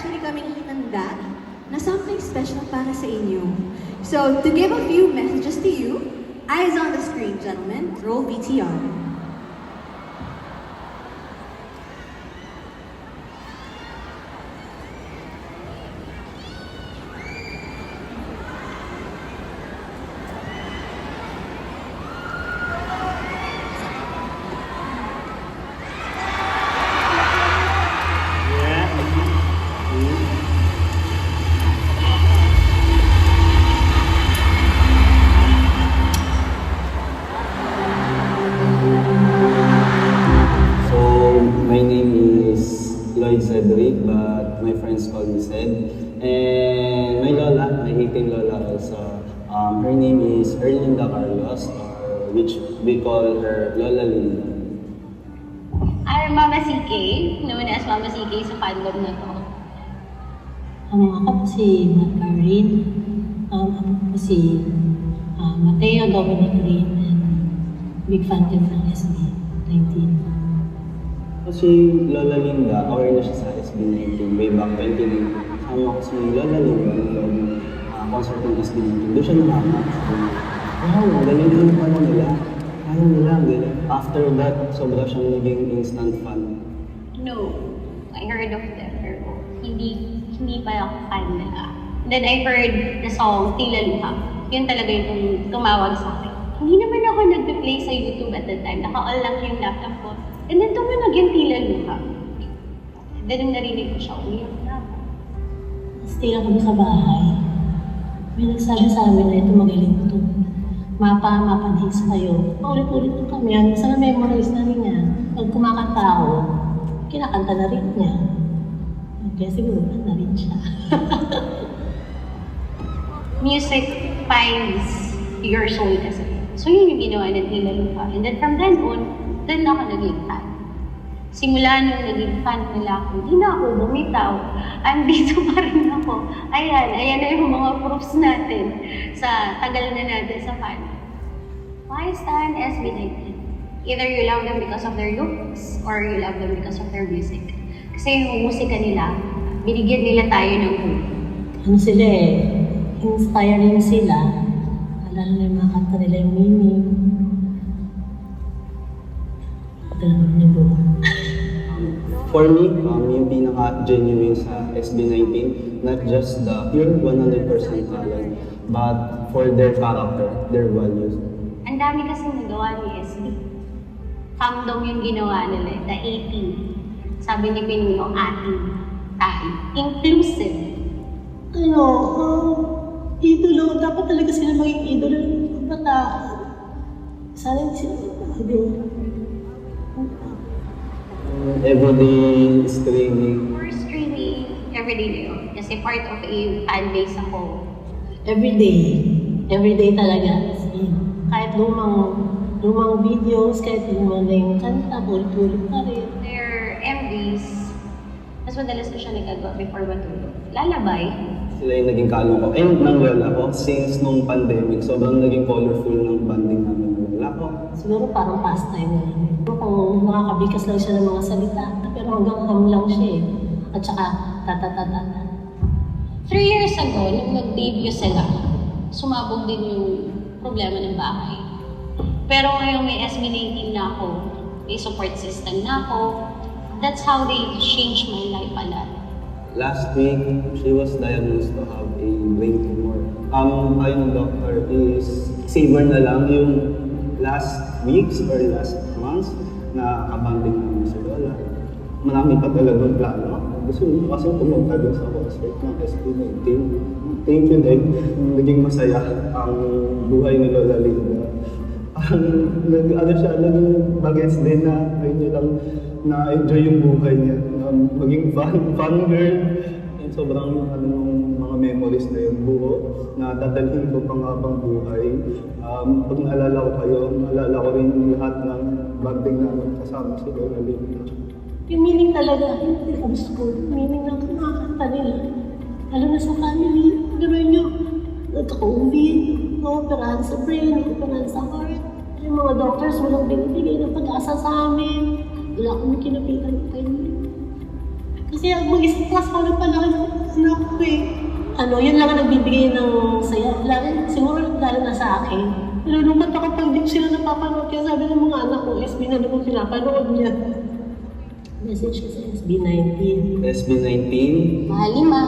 actually kaming hinanda na something special para sa inyo. So, to give a few messages to you, eyes on the screen, gentlemen. Roll VTR. Cedric, but my friends call me Ced. And my lola, my 18 lola also, her name is Erlinda Carlos, or which we call her Lola Linda. I'm Mama CK, known as Mama CK sa fandom na to. Ako po si Margarine, ako po si Mateo Dominic Rin, and big fan din ng SB19. Si Lola Linda, aware na siya sa SB19 way back 2019. Kasama ko si Lola Linda nung concert ng SB19. Doon siya nakamak. Wow, magaling din pala nila. Kaya nila, gano'n. After that, sobra siyang naging instant fan. No, I heard of them, pero hindi pa ako fan nila. Then I heard the song Tila Luha. Yun talaga yung tumawag sa akin. Hindi naman ako nag-play sa YouTube at that time. Naka-all lang yung laptop ko. And then tumanog yung Tila Luha. Then nung narinig ko siya, umiyak na ako. Stay lang kami sa bahay. May nagsabi sa amin na ito magaling ito. Mapa-hits kayo. Paulit-ulit po kami. Hanggang sa na-memorize na rin niya. Pag kumakanta ako, kinakanta na rin niya. Kaya siguro na rin siya. Music finds your soul kasi. So yun yung ginawa ng Tila Luha. And then from then on, doon ako naging fan. Simula nung naging fan nila ako, hindi na ako bumitaw. Andito pa rin ako. Ayan na yung mga proofs natin sa tagal na natin sa fan. Why stand SB19? Either you love them because of their looks or you love them because of their music. Kasi yung musika nila, binigyan nila tayo ng hope. Ano sila inspiring sila. Lalo na yung mga kanta nila yung meaning. For me, yung pinaka-genuine sa SB19, not just the pure 100% talent, but for their character, their values. Ang dami kasi nagawa ni SB. Fandom yung ginawa nila, the 18. Sabi ni Pinuno, ating, tayo. Inclusive. Idolo. Dapat talaga sila maging idolo ng bata. Sana hindi sila Everyday streaming. For streaming, everyday na yun. Kasi part of a fan base ako. Everyday talaga. Kahit lumang videos, kahit lumang na yung kanta, ulit-ulit pa rin. Their MVs, mas madalas ko siya nagagawa before matulog. Lalabay. Sila yung naging kalong ko. And ng lola ko, since nung pandemic, sobrang naging colorful ng banding namin ng lola ko. Siguro parang pastime na lang. Kung nakakabikas lang siya ng mga salita, pero hanggang lang siya eh. At saka, tatatatata. 3 years ago, nung nag-debut sila, sumabog din yung problema ng bahay. Pero ngayon may SB19 na ako, may support system na ako. That's how they changed my life a lot. Last week, she was diagnosed to have a brain tumor. Ayong doctor is saver na lang yung last weeks or last months na kabanding namin si Lola. Marami pa talagang plano. Gusto nyo kasi pumunta doon sa concert ng SB19. Thank you din. Naging masaya ang buhay ni Lola Linda. Naging bagets din na ayun niya lang na-enjoy yung buhay niya. Maging fun girl. And sobrang mga memories na yung buo na dadalhin ko pang habang buhay. Pag naalala ko kayo, naalala ko rin yung lahat ng banding namin kasama si Lola Linda. Yung meaning talaga, hindi ko gusto. Meaning ng kumakanta nila. Lalo na sa family. Gano'n nyo, nagkakaumbin, naoperahan sa brain, naoperahan sa heart. Yung mga doctors walang binibigay ng pag-asa sa amin. Wala kami kinapitan kayo. Kasi mag-isip ka sa palaki ng anak ko eh. Yun lang ang nagbibigay ng saya. Siguro lalo na sa akin. Nalulungkot ako pag di ko sila napapanood. Kaya sabi ng mga anak ko, SB na naman pinapanood niya. Message ko sa SB19. SB19, Mahali ma.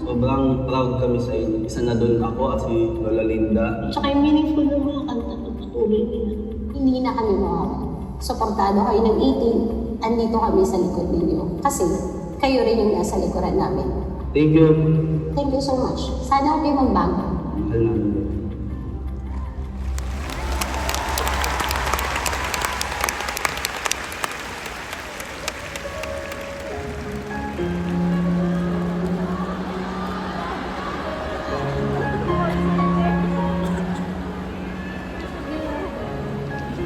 sobrang proud kami sa inyo. Isa na doon ako at si Lola Linda. Tsaka yung meaningful ng mga kanta pagpatuloy nila. Hindi na kami mawawala. Suportado kayo ng 18, andito kami sa likod ninyo. Kasi kayo rin yung nasa likuran namin. Thank you. Thank you so much. Sana kayo magbago. Mahal namin.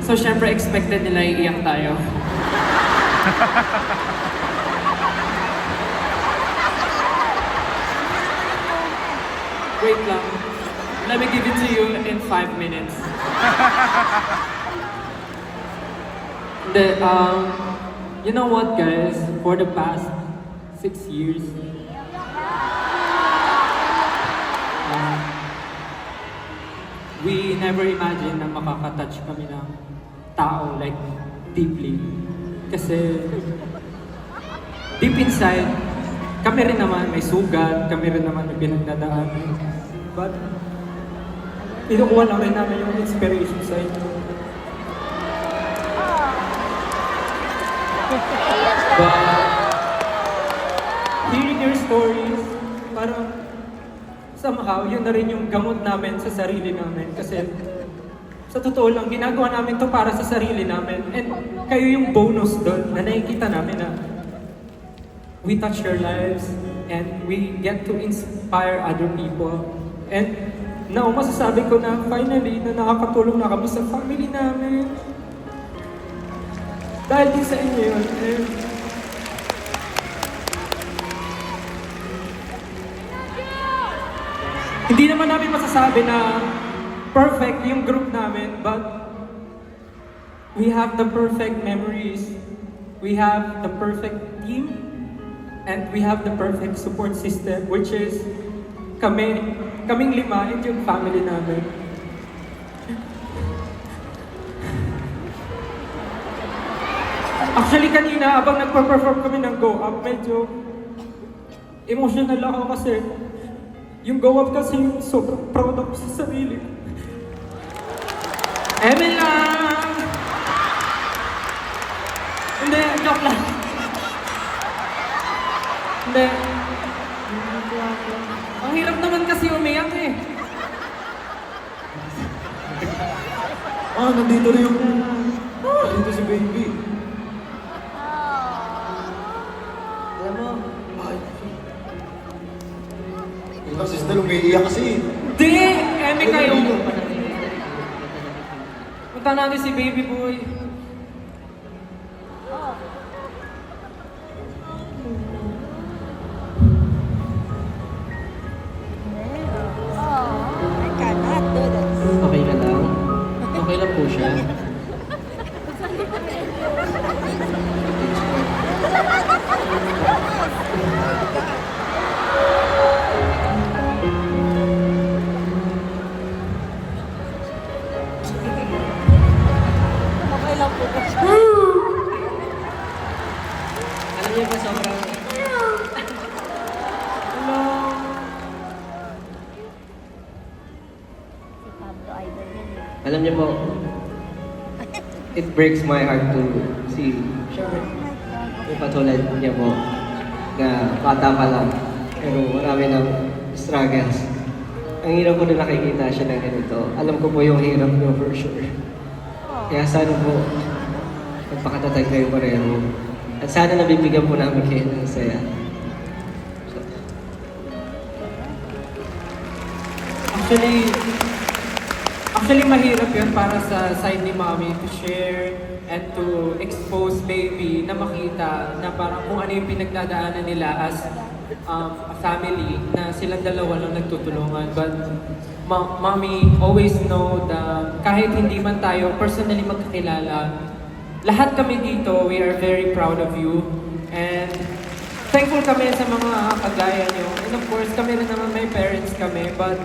So, syempre, expected nila iiyak tayo. Wait lang. Let me give it to you in 5 minutes. You know what, guys? For the past 6 years, we never imagined na makakatouch kami ng tao, like, deeply. Kasi, deep inside, kami rin naman may sugat, kami rin naman may pinagdadaanan. But, pinukuha lang rin namin yung inspiration sa inyo. But, hearing your stories, parang, somehow, yun na rin yung gamot namin sa sarili namin. Kasi, sa totoo lang, ginagawa namin to para sa sarili namin. And kayo yung bonus doon na nakikita namin na we touch your lives and we get to inspire other people. And now, masasabi ko na finally na nakakatulong na kami sa family namin. Dahil din sa inyo yun. And hindi naman namin masasabi na perfect yung group namin, but we have the perfect memories, we have the perfect team, and we have the perfect support system, which is kaming 5 and yung family namin. Actually, kanina, abang nagpa-perform kami ng Go Up, medyo emotional ako kasi yung Go Up kasi yung sobrang proud ako sa sarili ko. Eme lang! Hindi, joke lang. Hindi. Ang hirap naman kasi umiyak eh. Nandito na yung... Nandito si baby. Alam mo, yung sister, umiiyak kasi. Hindi! Eme kayo! Punta natin si baby boy. Okay ka lang? Okay lang po siya. Alam niyo ba sobrang... Alam niyo po, it breaks my heart to see, syempre, yung patulad niya po, na bata pa lang, pero marami ng struggles. Ang hirap ko na nakikita siya ng ganito. Alam ko po yung hirap niyo for sure. Kaya sana po, magpakatatag kayo pareho. At sana nabibigyan po namin kayo ng saya. Actually, mahirap yun para sa side ni Mommy to share and to expose baby na makita na parang kung ano yung pinagdadaanan nila as a family na silang dalawa lang nagtutulungan. But Mommy always know that kahit hindi man tayo personally magkakilala, lahat kami dito, we are very proud of you. And thankful kami sa mga kagaya nyo. And of course, kami rin naman may parents kami. But,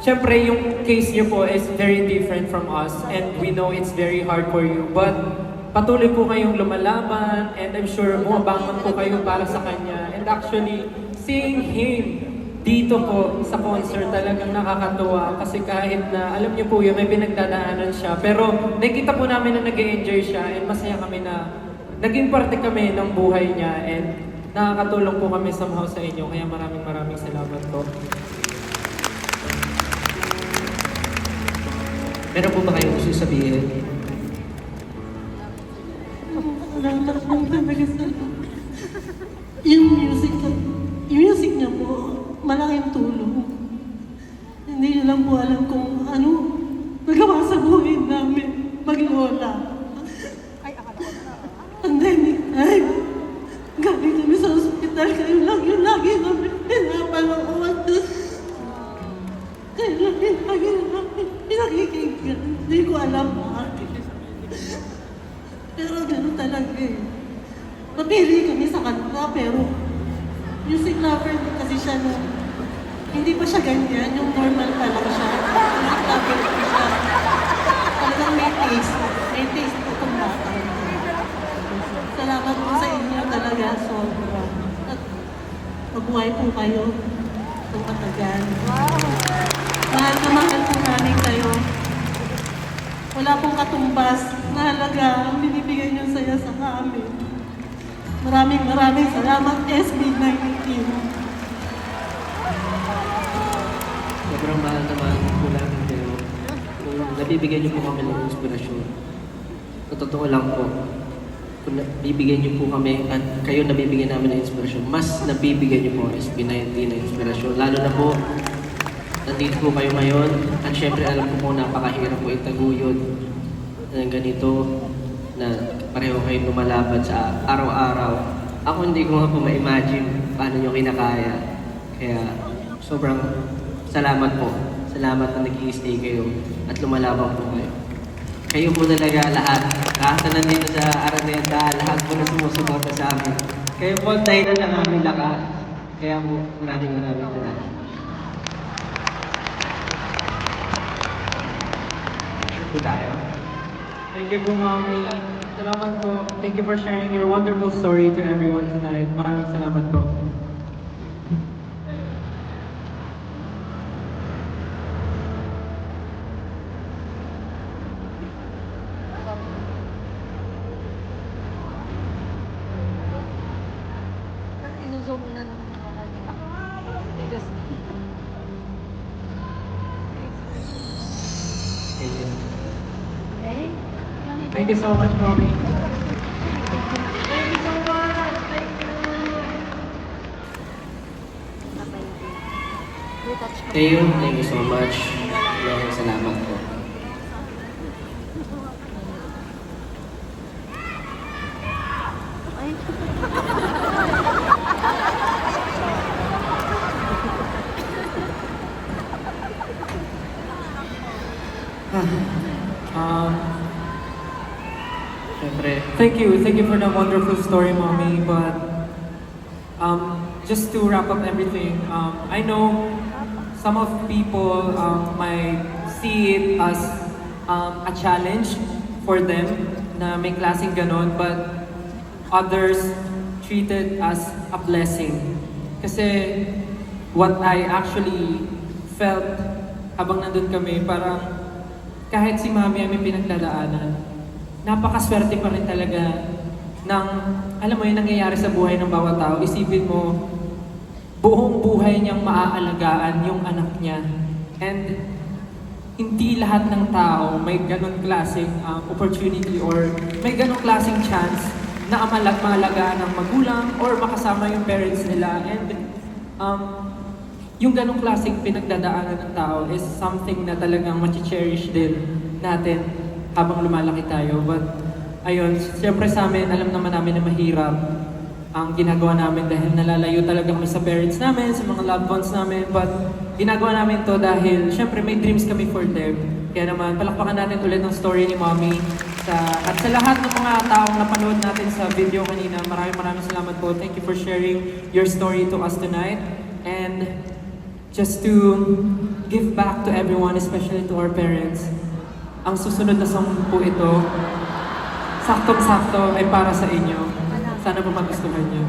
syempre, yung case nyo po is very different from us. And we know it's very hard for you. But, patuloy po kayong lumalaban. And I'm sure bumabangon po kayo para sa kanya. And actually, seeing him dito po sa concert talagang nakakatuwa. Kasi kahit na, alam niyo po yun, may pinagdadaanan siya. Pero, nakikita po namin na nag-enjoy siya. And masaya kami na naging parte kami ng buhay niya. And nakakatulong po kami somehow sa inyo. Kaya maraming salamat po. Meron po ba kayong gusto sabihin? Salamat po talaga sa yung music niya po, malaking tulong. Hindi niyo lang po alam kung ano nagawa sa buhay namin maglola. Pandemic time. Galing kami sa ospital, kayo lang yung lagi namin pinapanood. Kayo lang yung lagi namin pinakikinggan. Hindi ko alam bakit. Pero gano'n talaga eh. Napili kami sa kanta, pero music lover kasi siya no. Hindi pa siya ganyan, yung normal pa lang siya. Music lover pa siya. Talagang may taste. May taste po itong bata. Salamat po sa inyo talaga, sobra. At mabuhay po kayo ng matagal. Mahal na mahal po namin kayo. Wala pong katumbas na halaga ang binibigay niyo saya sa amin. Maraming salamat, SB19. Sobrang mahal naman po namin kayo. Kung nabibigyan niyo po kami ng inspirasyon, sa totoo lang po, kung nabibigyan niyo po kami at kayo nabibigyan namin ng inspirasyon, mas nabibigyan niyo po ang SB19 ng inspirasyon. Lalo na po, nandito po kayo ngayon at syempre alam ko po napakahirap po itaguyod ng ganito na pareho kayo lumalaban sa araw-araw. Ako hindi ko nga po ma-imagine paano nyo kinakaya. Kaya sobrang salamat po. Salamat na nag-i-stay kayo at lumalaban po kayo. Kayo po talaga lahat. Kahit na nandito sa Araneta, lahat po na sumusuporta sa amin. Kayo po ang dahilan ng aming lakas. Kaya po maraming salamat. Po tayo. Thank you po, Mommy. Salamat po. Thank you for sharing your wonderful story to everyone tonight. Maraming salamat po. Thank you so much, Mommy. Teo, thank you so much. Maraming salamat po. Siyempre, Thank you for the wonderful story, Mommy. But just to wrap up everything, I know some of people might see it as a challenge for them na may klaseng ganon, but others treat it as a blessing. Kasi what I actually felt habang nandun kami, parang kahit si Mami ay may pinagdadaanan, napakaswerte pa rin talaga ng, alam mo yun, nangyayari sa buhay ng bawat tao. Isipin mo, buong buhay niyang maaalagaan yung anak niya. And hindi lahat ng tao may ganong klaseng opportunity or may ganong klaseng chance na maalagaan ng magulang or makasama yung parents nila. And yung ganong klaseng pinagdadaanan ng tao is something na talagang cherish din natin habang lumalaki tayo. But ayun, siyempre sa amin, alam naman namin na mahirap ang ginagawa namin dahil nalalayo talaga kami sa parents namin, sa mga loved ones namin. But ginagawa namin to dahil siyempre may dreams kami for them. Kaya naman, palakpakan natin ulit ang story ni Mommy. At sa lahat ng mga taong napanood natin sa video kanina, maraming salamat po. Thank you for sharing your story to us tonight. And just to give back to everyone, especially to our parents, ang susunod na song po ito, saktong-sakto ay para sa inyo. Sana po magustuhan niyo.